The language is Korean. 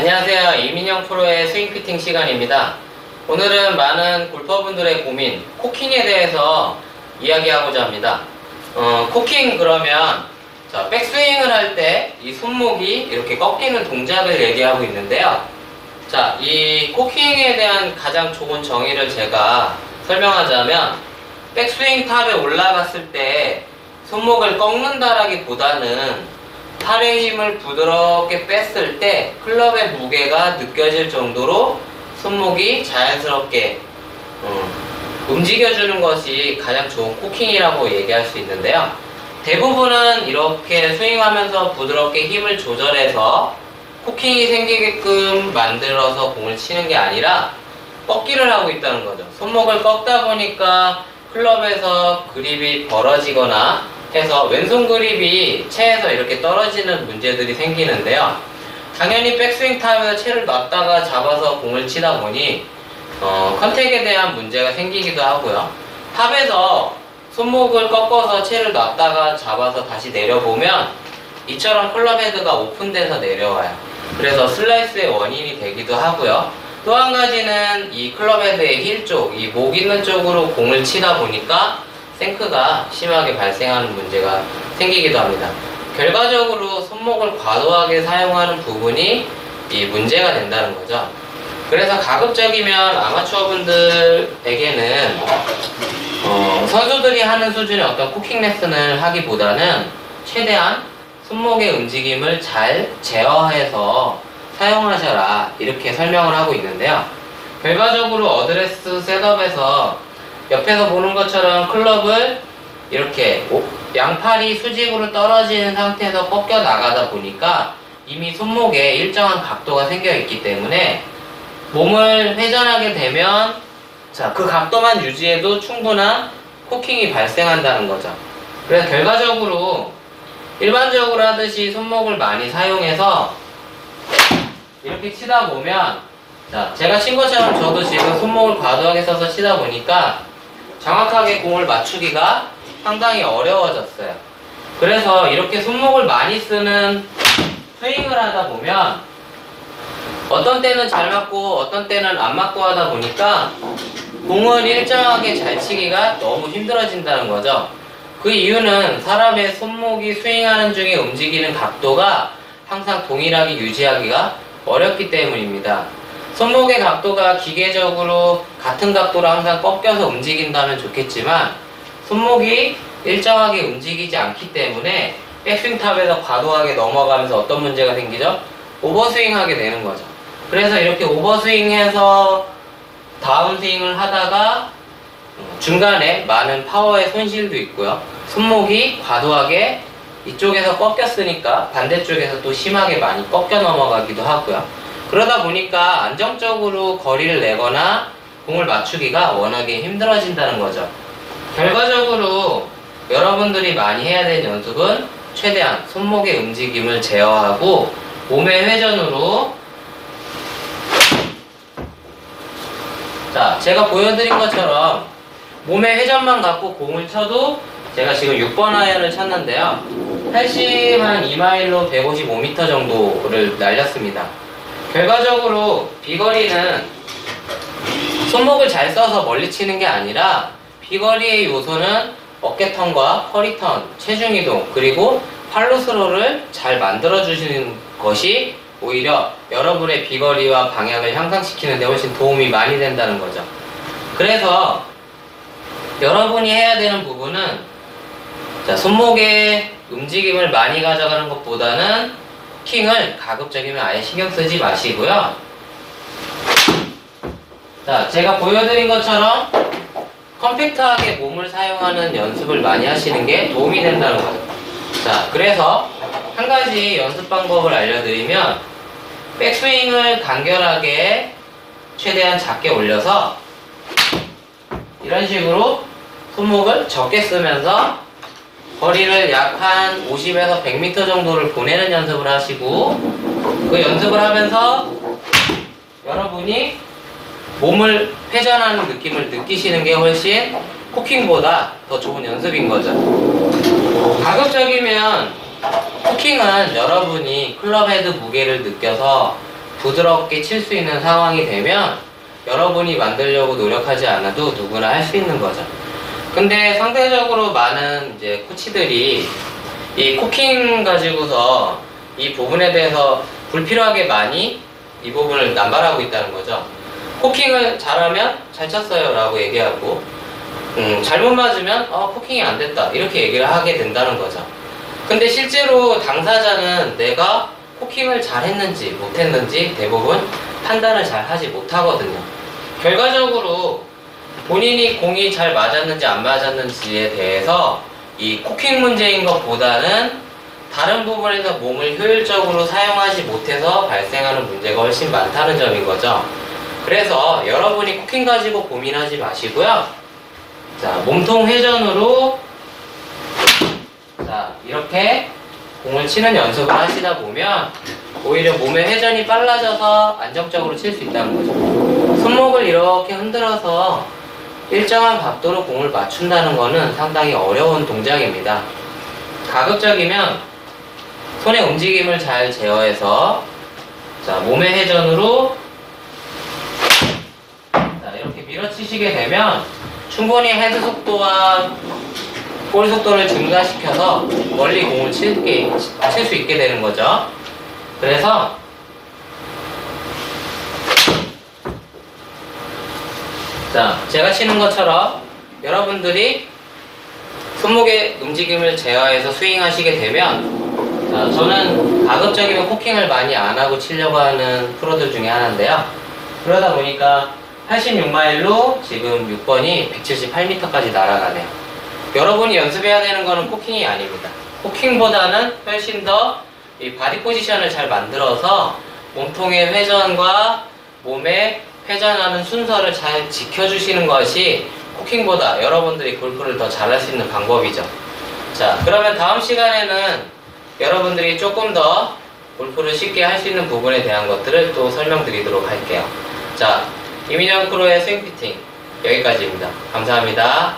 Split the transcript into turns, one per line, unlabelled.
안녕하세요. 이민영 프로의 스윙 피팅 시간입니다. 오늘은 많은 골퍼분들의 고민, 코킹에 대해서 이야기하고자 합니다. 코킹 그러면 백스윙을 할 때 이 손목이 이렇게 꺾이는 동작을 얘기하고 있는데요. 자, 이 코킹에 대한 가장 좋은 정의를 제가 설명하자면, 백스윙 탑에 올라갔을 때 손목을 꺾는다라기보다는 팔의 힘을 부드럽게 뺐을 때 클럽의 무게가 느껴질 정도로 손목이 자연스럽게 움직여주는 것이 가장 좋은 코킹이라고 얘기할 수 있는데요. 대부분은 이렇게 스윙하면서 부드럽게 힘을 조절해서 코킹이 생기게끔 만들어서 공을 치는 게 아니라 꺾기를 하고 있다는 거죠. 손목을 꺾다 보니까 클럽에서 그립이 벌어지거나 해서 왼손 그립이 채에서 이렇게 떨어지는 문제들이 생기는데요. 당연히 백스윙 탑에서 채를 놨다가 잡아서 공을 치다 보니 컨택에 대한 문제가 생기기도 하고요. 탑에서 손목을 꺾어서 채를 놨다가 잡아서 다시 내려보면 이처럼 클럽 헤드가 오픈돼서 내려와요. 그래서 슬라이스의 원인이 되기도 하고요. 또 한 가지는 이 클럽 헤드의 힐 쪽, 이 목 있는 쪽으로 공을 치다 보니까 생크가 심하게 발생하는 문제가 생기기도 합니다. 결과적으로 손목을 과도하게 사용하는 부분이 이 문제가 된다는 거죠. 그래서 가급적이면 아마추어분들에게는 선수들이 하는 수준의 어떤 코킹 레슨을 하기보다는 최대한 손목의 움직임을 잘 제어해서 사용하셔라, 이렇게 설명을 하고 있는데요. 결과적으로 어드레스 셋업에서 옆에서 보는 것처럼 클럽을 이렇게 양팔이 수직으로 떨어지는 상태에서 꺾여 나가다 보니까 이미 손목에 일정한 각도가 생겨 있기 때문에 몸을 회전하게 되면 그 각도만 유지해도 충분한 코킹이 발생한다는 거죠. 그래서 결과적으로 일반적으로 하듯이 손목을 많이 사용해서 이렇게 치다 보면, 제가 친 것처럼 저도 지금 손목을 과도하게 써서 치다 보니까 정확하게 공을 맞추기가 상당히 어려워졌어요. 그래서 이렇게 손목을 많이 쓰는 스윙을 하다 보면 어떤 때는 잘 맞고 어떤 때는 안 맞고 하다 보니까 공을 일정하게 잘 치기가 너무 힘들어진다는 거죠. 그 이유는 사람의 손목이 스윙하는 중에 움직이는 각도가 항상 동일하게 유지하기가 어렵기 때문입니다. 손목의 각도가 기계적으로 같은 각도로 항상 꺾여서 움직인다면 좋겠지만 손목이 일정하게 움직이지 않기 때문에 백스윙 탑에서 과도하게 넘어가면서 어떤 문제가 생기죠? 오버스윙 하게 되는 거죠. 그래서 이렇게 오버스윙해서 다운스윙을 하다가 중간에 많은 파워의 손실도 있고요. 손목이 과도하게 이쪽에서 꺾였으니까 반대쪽에서 또 심하게 많이 꺾여 넘어가기도 하고요. 그러다 보니까 안정적으로 거리를 내거나 공을 맞추기가 워낙에 힘들어진다는 거죠. 결과적으로 여러분들이 많이 해야 되는 연습은 최대한 손목의 움직임을 제어하고 몸의 회전으로, 제가 보여드린 것처럼 몸의 회전만 갖고 공을 쳐도, 제가 지금 6번 아이언을 쳤는데요, 82마일로 155m 정도를 날렸습니다. 결과적으로 비거리는 손목을 잘 써서 멀리 치는 게 아니라 비거리의 요소는 어깨턴과 허리턴, 체중이동, 그리고 팔로스로를 잘 만들어주시는 것이 오히려 여러분의 비거리와 방향을 향상시키는 데 훨씬 도움이 많이 된다는 거죠. 그래서 여러분이 해야 되는 부분은 손목의 움직임을 많이 가져가는 것보다는 코킹을 가급적이면 아예 신경 쓰지 마시고요. 제가 보여드린 것처럼 컴팩트하게 몸을 사용하는 연습을 많이 하시는 게 도움이 된다는 거죠. 그래서 한 가지 연습 방법을 알려드리면, 백스윙을 간결하게 최대한 작게 올려서 이런 식으로 손목을 적게 쓰면서 거리를 약 한 50에서 100m 정도를 보내는 연습을 하시고, 그 연습을 하면서 여러분이 몸을 회전하는 느낌을 느끼시는 게 훨씬 코킹보다 더 좋은 연습인 거죠. 가급적이면 코킹은 여러분이 클럽 헤드 무게를 느껴서 부드럽게 칠 수 있는 상황이 되면 여러분이 만들려고 노력하지 않아도 누구나 할 수 있는 거죠. 근데 상대적으로 많은 이제 코치들이 이 코킹 가지고서 이 부분에 대해서 불필요하게 많이 이 부분을 남발하고 있다는 거죠. 코킹을 잘하면 잘 쳤어요 라고 얘기하고 잘못 맞으면 코킹이 안 됐다 이렇게 얘기를 하게 된다는 거죠. 근데 실제로 당사자는 내가 코킹을 잘했는지 못했는지 대부분 판단을 잘 하지 못하거든요. 결과적으로 본인이 공이 잘 맞았는지 안 맞았는지에 대해서 이 코킹 문제인 것보다는 다른 부분에서 몸을 효율적으로 사용하지 못해서 발생하는 문제가 훨씬 많다는 점인 거죠. 그래서 여러분이 코킹 가지고 고민하지 마시고요. 자, 몸통 회전으로 자, 이렇게 공을 치는 연습을 하시다 보면 오히려 몸의 회전이 빨라져서 안정적으로 칠 수 있다는 거죠. 손목을 이렇게 흔들어서 일정한 각도로 공을 맞춘다는 것은 상당히 어려운 동작입니다. 가급적이면 손의 움직임을 잘 제어해서 자, 몸의 회전으로 자, 이렇게 밀어치시게 되면 충분히 헤드 속도와 볼 속도를 증가시켜서 멀리 공을 칠 수 있게 되는 거죠. 그래서 자, 제가 치는 것처럼 여러분들이 손목의 움직임을 제어해서 스윙하시게 되면 자, 저는 가급적이면 코킹을 많이 안 하고 치려고 하는 프로들 중에 하나인데요. 그러다 보니까 86마일로 지금 6번이 178m까지 날아가네요. 여러분이 연습해야 되는 거는 코킹이 아닙니다. 코킹보다는 훨씬 더 이 바디 포지션을 잘 만들어서 몸통의 회전과 몸의 회전하는 순서를 잘 지켜주시는 것이 코킹보다 여러분들이 골프를 더 잘할 수 있는 방법이죠. 자, 그러면 다음 시간에는 여러분들이 조금 더 골프를 쉽게 할 수 있는 부분에 대한 것들을 또 설명드리도록 할게요. 자, 이민영 프로의 스윙 피팅 여기까지입니다. 감사합니다.